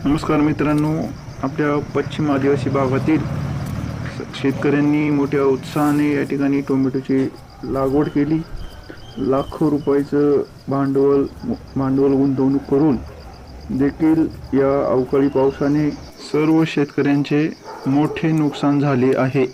नमस्कार मित्रांनो, आपल्या पश्चिम आदिवासी भागातील शेतकऱ्यांनी मोठ्या उत्साहाने या ठिकाणी टोमॅटोची लागवड केली। लाखो रुपयाचं भांडवल गुंतवणूक करून देखील या अवकाळी पावसाने सर्व शेतकऱ्यांचे मोठे नुकसान झाले आहे।